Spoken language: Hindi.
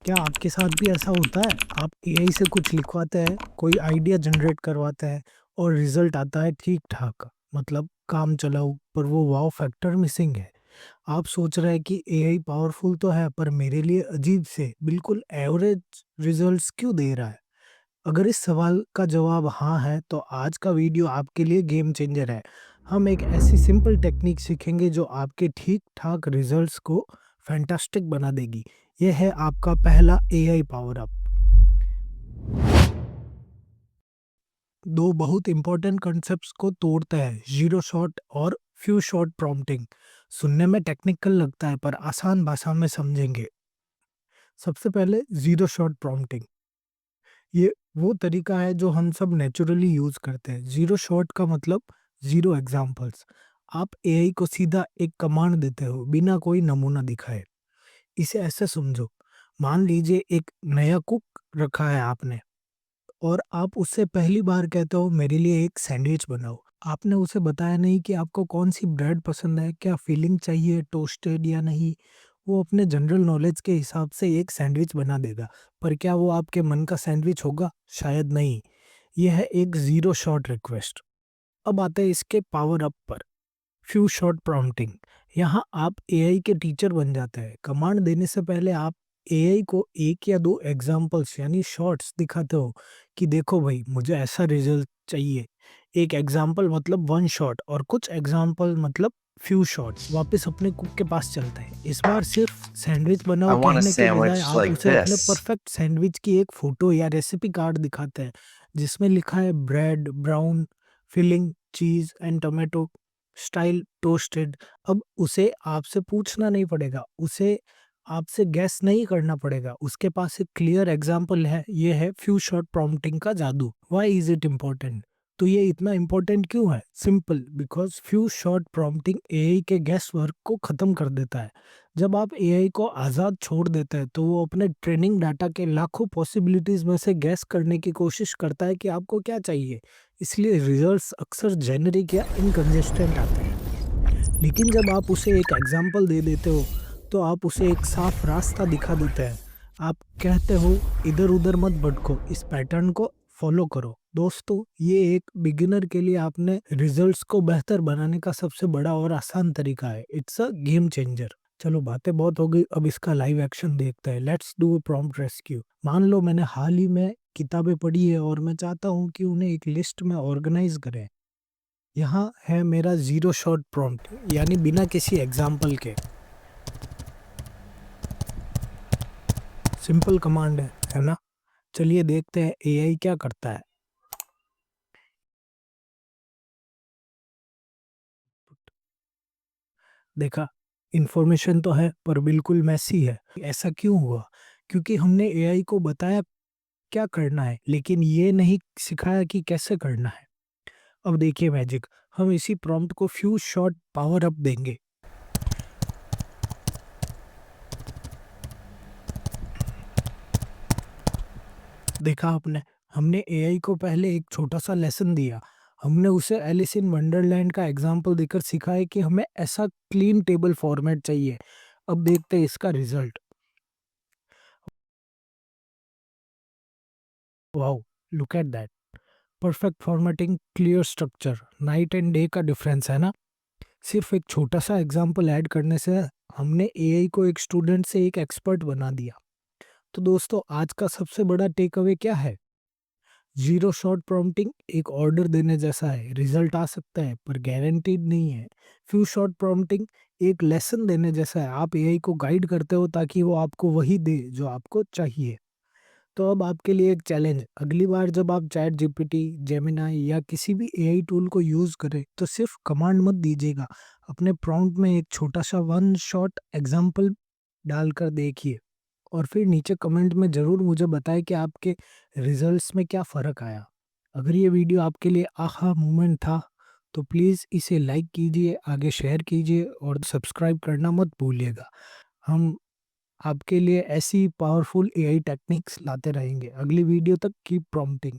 क्या आपके साथ भी ऐसा होता है? आप एआई से कुछ लिखवाते हैं, कोई आइडिया जनरेट करवाते हैं और रिजल्ट आता है ठीक-ठाक, मतलब काम चलाऊ, पर वो वाव फैक्टर मिसिंग है। आप सोच रहे हैं कि एआई पावरफुल तो है, पर मेरे लिए अजीब से, बिल्कुल एवरेज रिजल्ट्स क्यों दे रहा है? अगर इस सवाल का जवाब हाँ है, तो आज का वीडियो आपके लिए गेम चेंजर है। हम एक ऐसी सिंपल टेक्निक सीखेंगे जो आपके ठीक-ठाक रिजल्ट्स को फैंटास्टिक बना देगी। यह है आपका पहला एआई पावर अप। दो बहुत इंपॉर्टेंट कॉन्सेप्ट्स को तोड़ता है, जीरो शॉट और फ्यू शॉट प्रॉम्प्टिंग। सुनने में टेक्निकल लगता है, पर आसान भाषा में समझेंगे। सबसे पहले जीरो शॉट प्रॉम्प्टिंग। ये वो तरीका है जो हम सब नेचुरली यूज करते हैं। जीरो शॉट का मतलब जीरो एग्जांपल्स। आप एआई को सीधा एक कमांड देते हो बिना कोई नमूना दिखाए। इसे ऐसे समझो, मान लीजिए एक नया कुक रखा है आपने, और आप उससे पहली बार कहते हो मेरे लिए एक सैंडविच बनाओ। आपने उसे बताया नहीं कि आपको कौन सी ब्रेड पसंद है, क्या फीलिंग चाहिए, टोस्टेड या नहीं। वो अपने जनरल नॉलेज के हिसाब से एक सैंडविच बना देगा, पर क्या वो आपके मन का सैंडविच होगा? शायद नहीं। यह है एक जीरो शॉट रिक्वेस्ट। अब आते हैं इसके पावर अप पर, फ्यू शॉट प्रॉम्प्टिंग। यहाँ आप एआई के टीचर बन जाते हैं। कमांड देने से पहले आप एआई को एक या दो एग्जांपल्स यानी शॉट्स दिखाते हो कि देखो भाई, मुझे ऐसा रिजल्ट चाहिए। एक एग्जांपल मतलब वन शॉट और कुछ एग्जांपल मतलब फ्यू शॉट्स। वापस अपने कुक के पास चलते हैं। इस बार सिर्फ सैंडविच I बनाओ want a कहने के बजाय sandwich आप like उसे अपने this. परफेक्ट सैंडविच की एक फोटो या रेसिपी कार्ड दिखाते हैं, जिसमें लिखा है ब्रेड, ब्राउन, फिलिंग, चीज एंड टोमेटो, स्टाइल टोस्टेड। अब उसे आपसे पूछना नहीं पड़ेगा, उसे आपसे गेस नहीं करना पड़ेगा, उसके पास एक क्लियर एग्जांपल है। ये है फ्यू शॉट प्रॉम्प्टिंग का जादू। Why is it important? तो ये इतना इम्पोर्टेंट क्यों है? Simple, because few shot prompting AI के गेस वर्क को खत्म कर देता है। जब आप एआई को आज़ाद छोड़ देते हैं, तो वो अपने ट्रेनिंग डाटा के लाखों पॉसिबिलिटीज में से गैस करने की कोशिश करता है कि आपको क्या चाहिए। इसलिए रिजल्ट्स अक्सर जेनरिक या इनकंसिस्टेंट आते हैं। लेकिन जब आप उसे एक एग्जाम्पल दे देते हो, तो आप उसे एक साफ रास्ता दिखा देते हैं। आप कहते हो इधर उधर मत भटको, इस पैटर्न को फॉलो करो। दोस्तों, ये एक बिगिनर के लिए आपने रिजल्ट्स को बेहतर बनाने का सबसे बड़ा और आसान तरीका है। It's a game changer. चलो, बातें बहुत हो गई, अब इसका लाइव एक्शन देखते हैं। Let's do a prompt rescue. मान लो मैंने हाल ही में किताबें पढ़ी है और मैं चाहता हूँ कि उन्हें एक लिस्ट में ऑर्गेनाइज करें। यहाँ है मेरा जीरो शॉट प्रॉम्प्ट, यानी बिना किसी एग्जाम्पल के सिंपल कमांड है ना? चलिए देखते हैं एआई क्या करता है। देखा, इंफॉर्मेशन तो है पर बिल्कुल मैसी है। ऐसा क्यों हुआ? क्योंकि हमने एआई को बताया क्या करना है, लेकिन ये नहीं सिखाया कि कैसे करना है। अब देखिए मैजिक, हम इसी प्रॉम्प्ट को फ्यू शॉट पावर अप देंगे। देखा आपने, हमने एआई को पहले एक छोटा सा लेसन दिया। हमने उसे एलिस इन वंडरलैंड का एग्जाम्पल देकर सिखाया कि हमें ऐसा क्लीन टेबल फॉर्मेट चाहिए। अब देखते हैं इसका result. Wow, look at that, perfect formatting, clear structure. Night and day का डिफरेंस है ना? सिर्फ एक छोटा सा एग्जाम्पल ऐड करने से हमने एआई को एक स्टूडेंट से एक एक्सपर्ट बना दिया। तो दोस्तों, आज का सबसे बड़ा टेक अवे क्या है? जीरो शॉट प्रॉम्प्टिंग एक ऑर्डर देने जैसा है। रिजल्ट आ सकता है पर गारंटीड नहीं है। फ्यू शॉट प्रॉम्प्टिंग एक लेसन देने जैसा है। आप एआई को गाइड करते हो ताकि वो आपको वही दे जो आपको चाहिए। तो अब आपके लिए एक चैलेंज, अगली बार जब आप चैट जीपीटी, जेमिनाई या किसी भी एआई टूल को यूज करें, तो सिर्फ कमांड मत दीजिएगा। अपने प्रॉम्प्ट में एक छोटा सा वन शॉट एग्जांपल डालकर देखिए, और फिर नीचे कमेंट में ज़रूर मुझे बताएं कि आपके रिजल्ट्स में क्या फ़र्क आया। अगर ये वीडियो आपके लिए आहा मोमेंट था, तो प्लीज़ इसे लाइक कीजिए, आगे शेयर कीजिए और सब्सक्राइब करना मत भूलिएगा। हम आपके लिए ऐसी पावरफुल एआई टेक्निक्स लाते रहेंगे। अगली वीडियो तक कीप प्रॉम्प्टिंग।